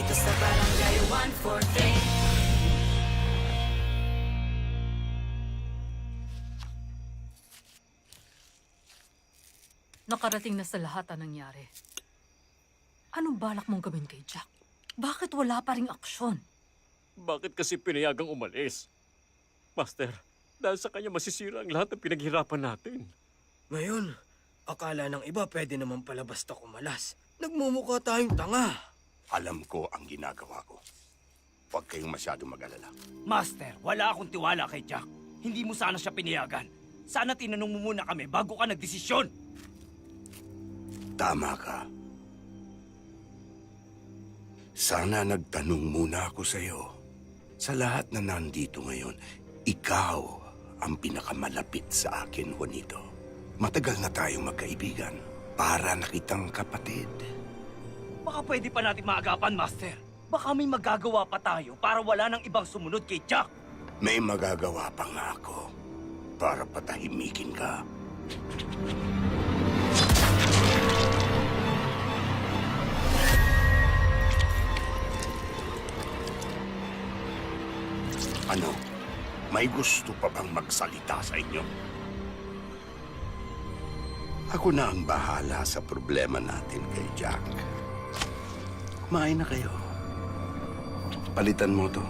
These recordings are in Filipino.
dito sa Barangay 143. Nakarating na sa lahat ang nangyari. Anong balak mong gawin kay Jack? Bakit wala pa ring aksyon? Bakit kasi pinayagang umalis? Master, dahil sa kanya masisira ang lahat ng pinaghirapan natin. Ngayon, akala ng iba pwede naman pala basta kumalas. Nagmumukha tayong tanga. Alam ko ang ginagawa ko. Huwag kayong masyadong mag-alala. Master, wala akong tiwala kay Jack. Hindi mo sana siya pinayagan. Sana tinanong mo muna kami bago ka nagdesisyon. Tama ka. Sana nagtanong muna ako sa iyo. Sa lahat na nandito ngayon, ikaw ang pinakamalapit sa akin, Juanito. Matagal na tayong magkaibigan. Para na kitang kapatid. Baka pwede pa natin maagapan, Master. Baka may magagawa pa tayo para wala nang ibang sumunod kay Jack. May magagawa pa nga ako para patahimikin ka. Ano? May gusto pa bang magsalita sa inyo? Ako na ang bahala sa problema natin kay Jack. Kumain na kayo. Palitan mo to.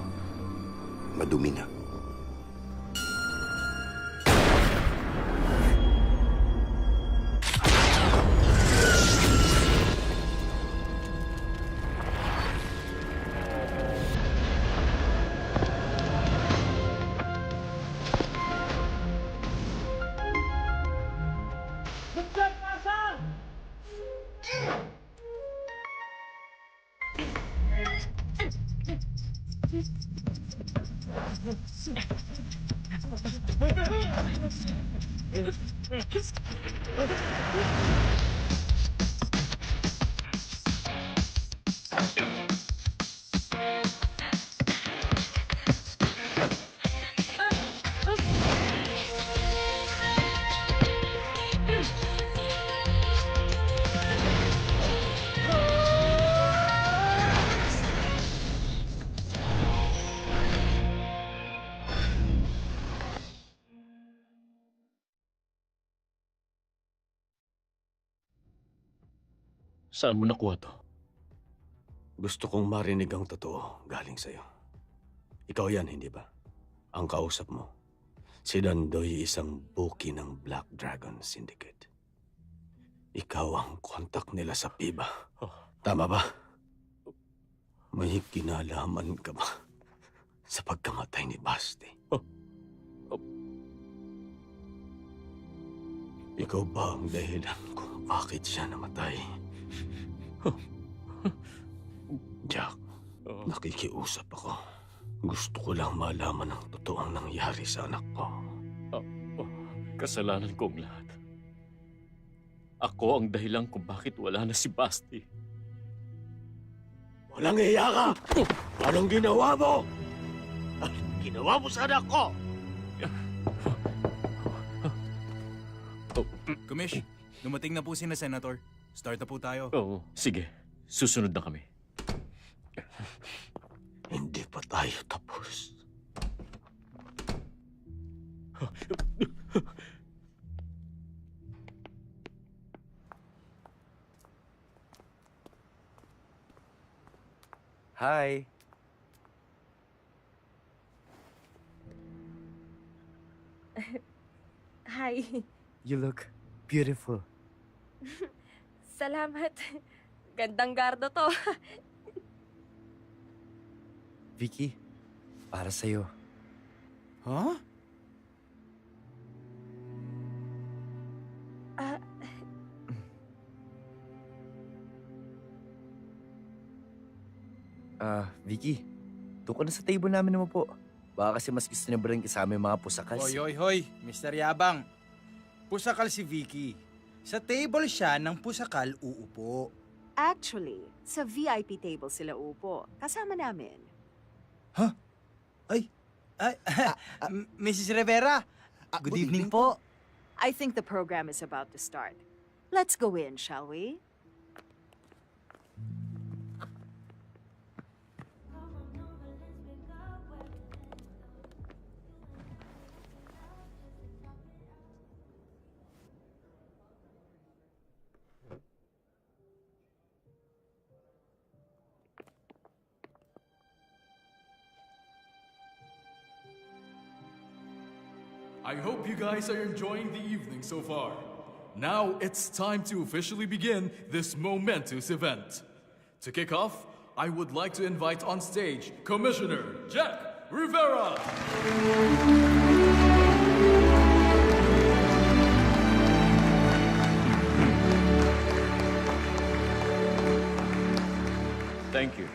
Madumi na. Saan mo nakuha to? Gusto kong marinig ang totoo galing sa'yo. Ikaw yan, hindi ba? Ang kausap mo. Si Dandoy isang buki ng Black Dragon Syndicate. Ikaw ang kontak nila sa PIBA. Tama ba? May kinalaman ka ba sa pagkamatay ni Basti? Ikaw ba ang dahilan kung bakit siya namatay? Jack, nakikiusap ako. Gusto ko lang malaman ang totoong nangyari sa anak ko. Kasalanan ko ang lahat. Ako ang dahilan kung bakit wala na si Basti. Walang iya ka! Anong ginawa mo? Anong ginawa mo sa anak ko? Kumish, dumating na po si na Senator. Start na po tayo. Oo, sige. Susunod na kami. Hindi pa tayo tapos. Hi. Hi. You look beautiful. Salamat. Gandang gardo to. Vicky, para sa'yo. Huh? Vicky, doon ka na sa table namin naman po. Baka kasi mas gusto niya ba rin kasama yung mga pusakals? Hoy, Mr. Yabang. Pusakal si Vicky. Sa table siya ng pusakal uupo. Actually, sa VIP table sila upo. Kasama namin. Mrs. Rivera, good evening po. I think the program is about to start. Let's go in, shall we? I hope you guys are enjoying the evening so far. Now it's time to officially begin this momentous event. To kick off, I would like to invite on stage Commissioner Jack Rivera. Thank you.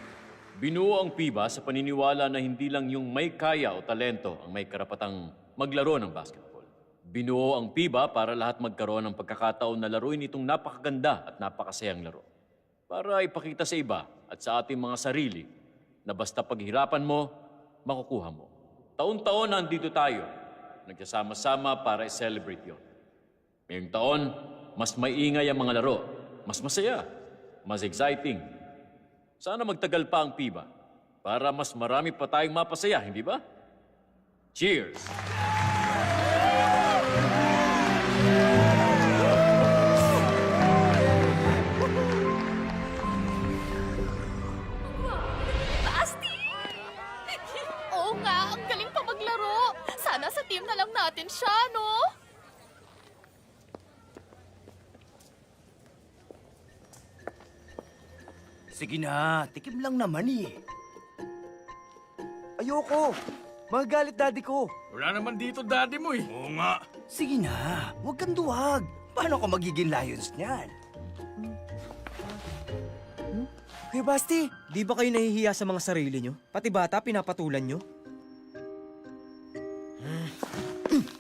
Binuo ang PIBA sa paniniwala na hindi lang yung may kaya o talento ang may karapatang maglaro ng basketball. Binuo ang PIBA para lahat magkaroon ng pagkakataon na laruin itong napakaganda at napakasayang laro. Para ipakita sa iba at sa ating mga sarili na basta paghirapan mo, makukuha mo. Taon-taon nandito tayo, nagsasama-sama para i-celebrate yun. Ngayong taon, mas maingay ang mga laro, mas masaya, mas exciting. Sana magtagal pa ang PIBA para mas marami pa tayong mapasaya, hindi ba? Cheers! Basti! Oo nga, ang galing pa maglaro. Sana sa team na lang natin siya, no? Sige na, tikim lang naman eh. Ayoko! Magagalit daddy ko. Wala naman dito daddy mo eh. Oo nga. Sige na, huwag kang duwag. Paano ka magiging lions niyan? Kuya Basti, Di ba kayo nahihiya sa mga sarili nyo? Pati bata, pinapatulan nyo?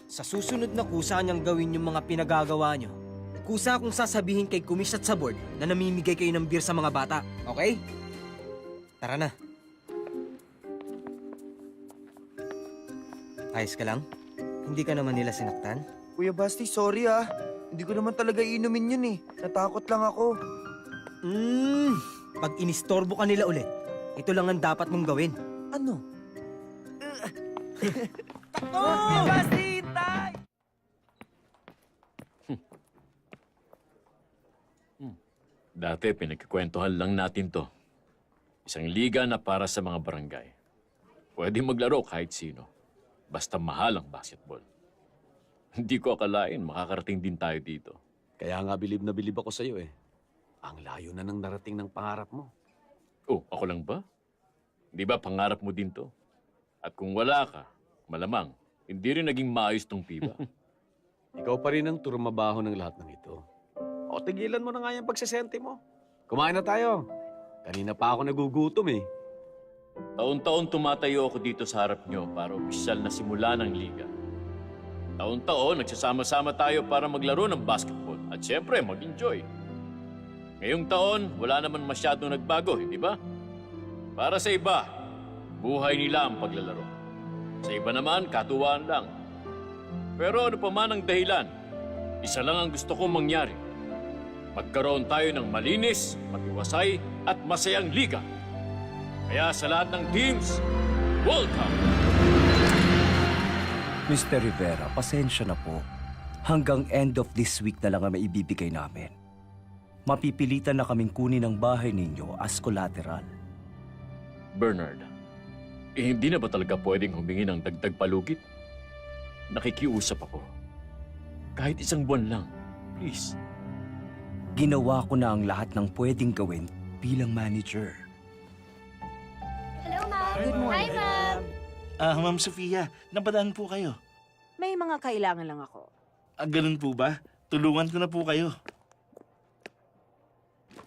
Sa susunod na kusa niyang gawin yung mga pinagagawa nyo, kusa kung sasabihin kay Kumis at sa board na namimigay kayo ng beer sa mga bata. Okay? Tara na. Ayos ka lang? Hindi ka naman nila sinaktan? Kuya Basti, sorry ah. Hindi ko naman talaga inumin yun eh. Natakot lang ako. Pag inistorbo ka nila ulit, ito lang ang dapat mong gawin. Ano? Kuya Basti, tay! Dati, pinagkikwentuhan lang natin to. Isang liga na para sa mga barangay. Pwede maglaro kahit sino. Basta mahal ang basketball. Hindi ko akalain makakarating din tayo dito. Kaya nga bilib na bilib ako sa'yo eh. Ang layo na ng narating ng pangarap mo. Oh, ako lang ba? Di ba pangarap mo din to? At kung wala ka, malamang, hindi rin naging maayos tong PIBA. Ikaw pa rin ang turmabaho ng lahat ng ito. O tigilan mo na nga yung pagsisente mo. Kumain na tayo. Kanina pa ako nagugutom eh. Taon-taon tumatayo ako dito sa harap nyo para opisyal na simula ng liga. Taon-taon nagsasama-sama tayo para maglaro ng basketball at syempre mag-enjoy. Ngayong taon, wala naman masyadong nagbago, hindi ba? Para sa iba, buhay nila ang paglalaro. Sa iba naman, katuwaan lang. Pero ano pa man ang dahilan, isa lang ang gusto kong mangyari. Magkaroon tayo ng malinis, matiwasay at masayang liga. Kaya sa lahat ng teams, welcome! Mr. Rivera, pasensya na po. Hanggang end of this week na lang ang maibibigay namin. Mapipilitan na kaming kunin ang bahay ninyo as collateral. Bernard, hindi na ba talaga pwedeng humingi ng dagdag palugit? Nakikiusap ako. Kahit isang buwan lang, please. Ginawa ko na ang lahat ng pwedeng gawin bilang manager. Hello, ma'am. Good morning. Hi, ma'am. Ma'am Sofia, napadaan po kayo. May mga kailangan lang ako. Ganun po ba? Tulungan ko na po kayo.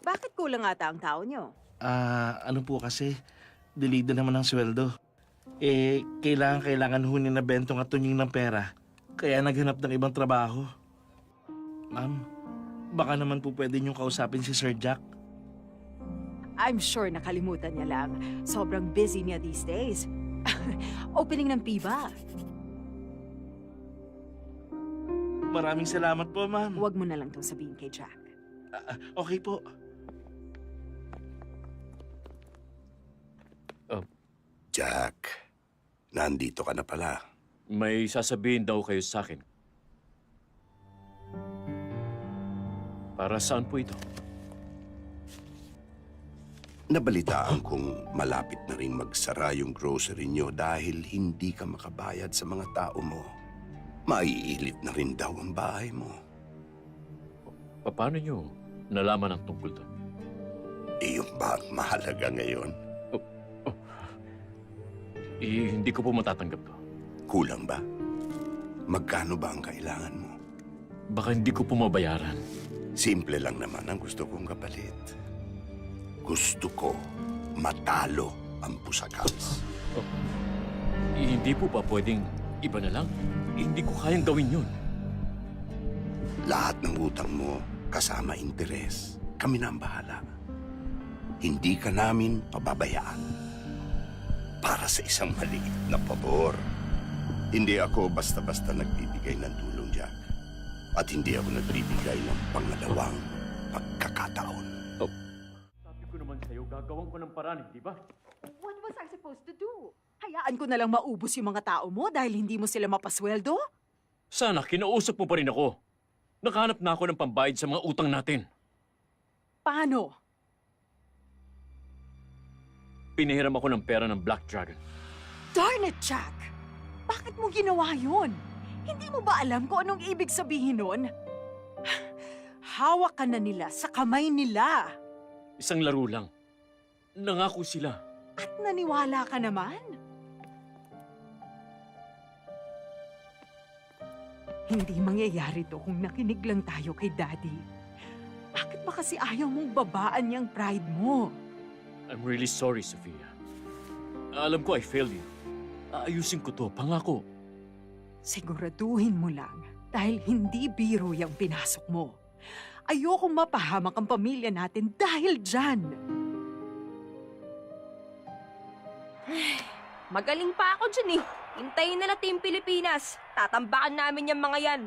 Bakit kulang ata ang tao nyo? Ano po kasi, delayed na naman ang sweldo. Kailangan hunin na bentong at tunying ng pera. Kaya naghanap ng ibang trabaho. Ma'am, baka naman po pwede niyong kausapin si Sir Jack. I'm sure nakalimutan niya lang. Sobrang busy niya these days. Opening ng PIBA. Maraming salamat po, ma'am. Huwag mo na lang itong sabihin kay Jack. Okay po. Jack, nandito ka na pala. May sasabihin daw kayo sa akin. Para saan po ito? Nabalitaan kong malapit na ring magsara yung grocery nyo dahil hindi ka makabayad sa mga tao mo. Maiilit na rin daw ang bahay mo. Paano nyo nalaman ang tungkol doon? Iyong ba ang mahalaga ngayon? Hindi ko po matatanggap to. Kulang ba? Magkano ba ang kailangan mo? Baka hindi ko po mabayaran. Simple lang naman ang gusto kong kapalit. Gusto ko matalo ang Pusakals. Hindi po ba pwedeng iba na lang? Hindi ko kayang gawin yun. Lahat ng utang mo kasama interes. Kami na ang bahala. Hindi ka namin pababayaan. Para sa isang maliit na pabor. Hindi ako basta-basta nagbibigay ng tulong, Jack. At hindi ako nagbibigay ng pangalawang pagkakataon. Sabi ko naman sa'yo, gagawin ko ng paraan, di ba? What was I supposed to do? Hayaan ko na lang maubos yung mga tao mo dahil hindi mo sila mapasweldo? Sana kinausap mo pa rin ako. Nakahanap na ako ng pambayad sa mga utang natin. Paano? Pinahiram ako ng pera ng Black Dragon. Darn it, Jack! Bakit mo ginawa yun? Hindi mo ba alam kung anong ibig sabihin nun? Hawak ka na nila sa kamay nila. Isang laro lang. Nangako sila. At naniwala ka naman? Hindi mangyayari to kung nakinig lang tayo kay Daddy. Bakit ba kasi ayaw mong babaan niyang pride mo? I'm really sorry, Sofia. Alam ko I failed you. Aayusin ko to, pangako. Siguraduhin mo lang dahil hindi biro yung pinasok mo. Ayokong mapahamak ang pamilya natin dahil dyan. Magaling pa ako dyan eh. Hintayin nila Team Pilipinas. Tatambakan namin yung mga yan.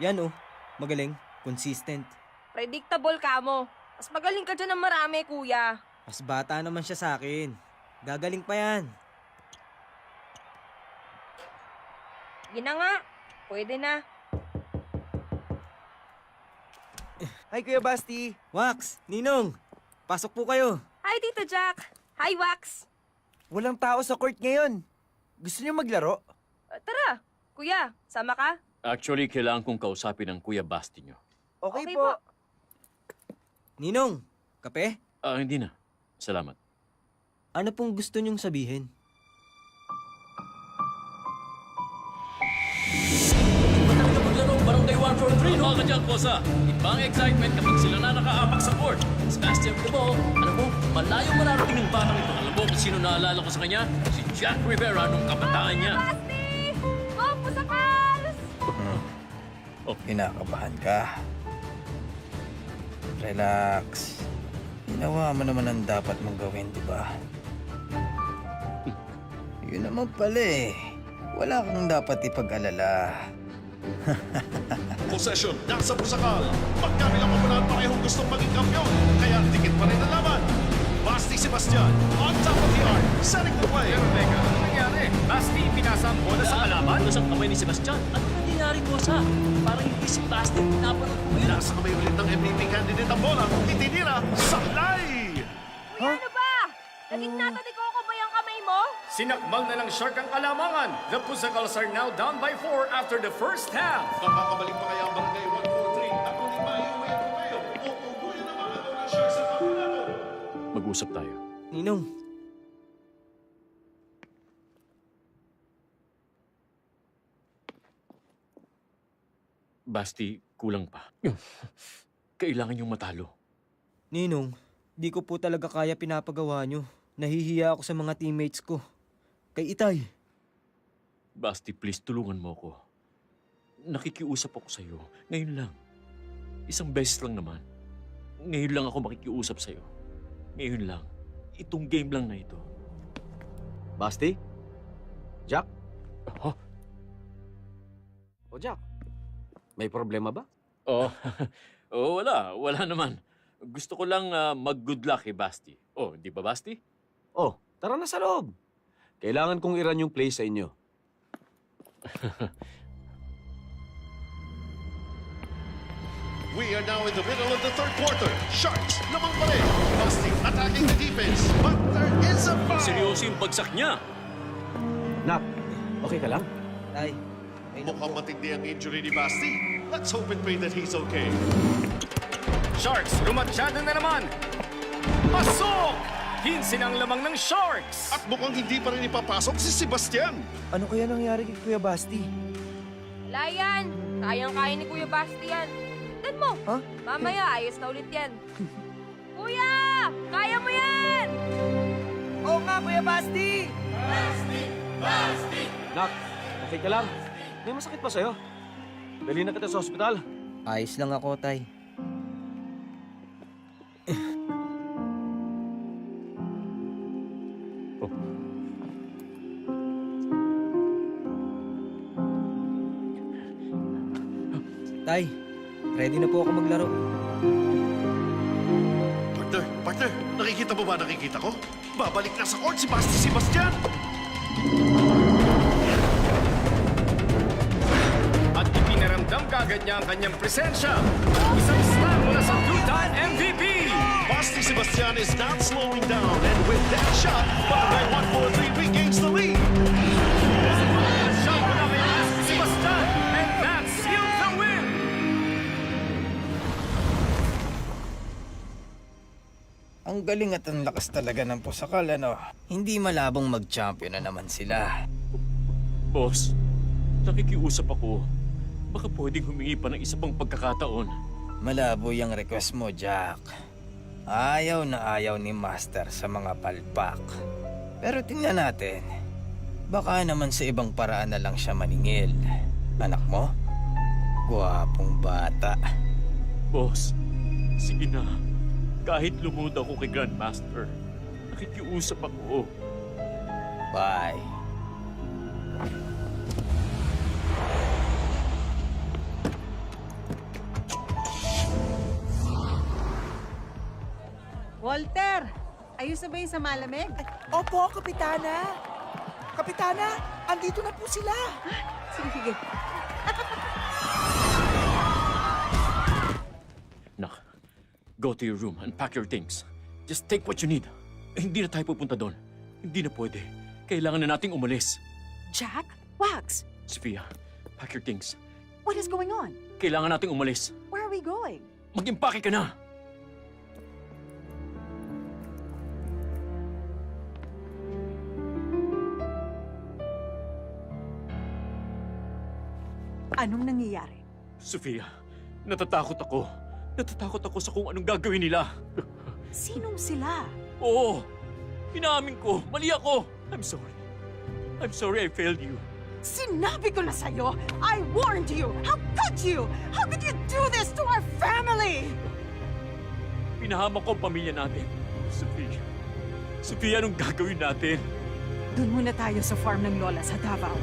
Yan oh, magaling, consistent. Predictable ka mo. Mas magaling ka dyan ng marami, kuya. Mas bata naman siya sa akin. Gagaling pa yan. Yun na nga. Pwede na. Hi, Kuya Basti. Wax, Ninong, pasok po kayo. Hi, Tito Jack. Hi, Wax. Walang tao sa court ngayon. Gusto niyo maglaro? Tara, kuya. Sama ka? Actually, kailangan kong kausapin ang Kuya Basti nyo. Okay, po. Ninong, kape? Hindi na. Salamat. Ano pong gusto niyong sabihin? Barangay 143, no? Mga kadyang kosa, ibang excitement kapag sila na nakaapak sa court. Sebastian Cabo, alam mo, malayo mararating ng batang ito. Alam mo kung sino naalala ko sa kanya? Si Jack Rivera nung kabataan niya. Basti! Oh, Pusakals! Kinakabahan ka? Relax. Ginawa mo naman ang dapat mong gawin, di ba? Yun naman pala eh. Wala kang dapat ipag-alala. Possession, nasa Pusakal. Magkabilang popular parehong gustong maging kampiyon. Kaya dikit pa rin ang laban. Basti Sebastian, on top of the arc, setting the play. Pero teka, ano nangyari? Basti, pinasa ang bola sa kalaban? Bola sa kamay ni Sebastian. Ano nangyayari, kosa? Parang hindi si Basti pinapanood ko yun. Nasa kamay ulit ng MVP candidate ang bola. Itinira, saklay! Kuya, ano ba? Naging natatikoko ba yung kamay mo? Sinakmal na ng Shark ang kalamangan. The Pusakals are now down by 4 after the first half. Makakabalik pa kaya ang Barangay 143 at kung di maiuwi ang tumayo o uguyan na mga ng Shark sa kamulato. Mag-usap tayo. Ninong, Basti, kulang pa. Kailangan yung matalo. Ninong, di ko po talaga kaya pinapagawa nyo. Nahihiya ako sa mga teammates ko. Kay Itay. Basti, please, tulungan mo ako. Nakikiusap ako sa'yo. Ngayon lang. Isang beses lang naman. Ngayon lang ako makikiusap sa'yo. Ngayon lang. Itong game lang na ito. Basti? Jack? Huh? O Jack, may problema ba? Oh, oh, wala. Wala naman. Gusto ko lang mag-good luck kay Basti. Oh, di ba, Basti? Oh, tara na sa loob. Kailangan kong i-run yung play sa inyo. We are now in the middle of the third quarter. Sharks, lamang pa rin. Basti attacking the defense. But there is a foul. Seryoso yung bagsak niya. Nak, okay ka lang? Tay, Mukhang matindi ang injury ni Basti. Let's hope and pray that he's okay. Sharks, lumatsyado na naman! Pasok! 15 ang lamang ng Sharks! At mukhang hindi pa rin ipapasok si Sebastian. Ano kaya nangyari kay Kuya Basti? Wala yan. Kayang-kaya ni Kuya Basti yan. Tignan mo. Ha? Mamaya, ayos na ulit yan. Kuya! Kaya mo yan! Oo nga, Kuya Basti! Nak, okay ka lang? May masakit pa sa'yo? Dali na kita sa ospital. Ayos lang ako, Tay. Tay, ready na po ako maglaro. Partner, nakikita mo ba nakikita ko? Babalik na sa court si Basti Sebastian! At ipinaramdam kagad niya ang kanyang presensya. Isang star mula sa two-time MVP! Basti Sebastian is not slowing down, and with that shot, Barangay 143 regains the lead! Shot mula kay Basti Sebastian, and that sealed the win! Ang galing at ang lakas talaga ng Pusakal, ano? Hindi malabong mag-champion na naman sila. Boss, nakikiusap ako. Baka pwedeng humingi pa ng isa pang pagkakataon. Malabo yung request mo, Jack. Ayaw na ayaw ni Master sa mga palpak. Pero tingnan natin. Baka naman sa ibang paraan na lang siya maningil. Anak mo? Gwapong bata. Boss, sige na. Kahit lumod ako kay Grandmaster, nakikiusap ako. Bye. Walter, ayos na ba yung sa malamig? Opo, Kapitana! Kapitana, andito na po sila! Sige. Nak, go to your room and pack your things. Just take what you need. Hindi na tayo pupunta doon. Hindi na pwede. Kailangan na nating umalis. Jack? Wax? Sophia, pack your things. What is going on? Kailangan nating umalis. Where are we going? Mag-impake ka na! Anong nangyayari? Sophia, natatakot ako. Natatakot ako sa kung anong gagawin nila. Sinong sila? Oo, inaamin ko. Mali ako. I'm sorry. I'm sorry I failed you. Sinabi ko na sa'yo! I warned you! How could you? How could you do this to our family? Pinahamak ko ang pamilya natin. Sophia, Sophia, anong gagawin natin? Doon muna tayo sa farm ng Lola sa Davao.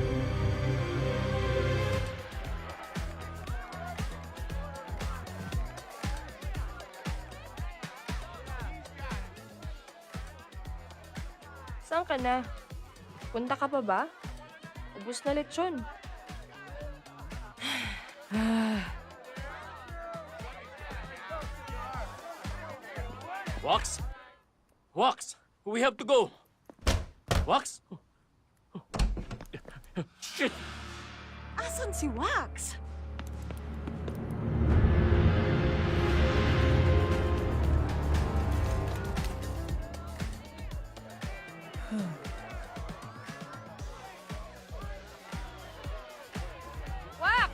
Saan ka na? Punta ka pa ba? Ubus na lechon. Wax? Wax! We have to go! Wax? Shit! Asan si Wax? Wax!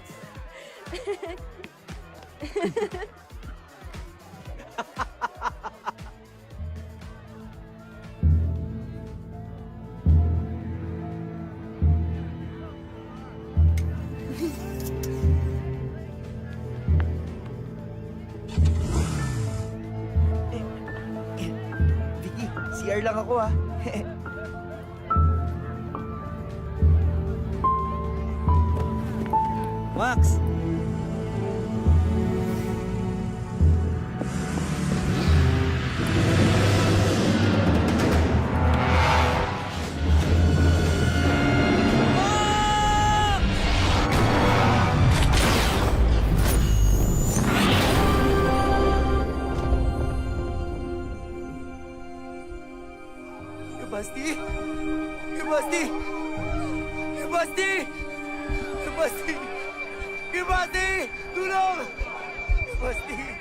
Vicky, CR lang ako ah. Wax! Basti! Basti! Basti! Basti! Kay Basti! Tulong! Basti!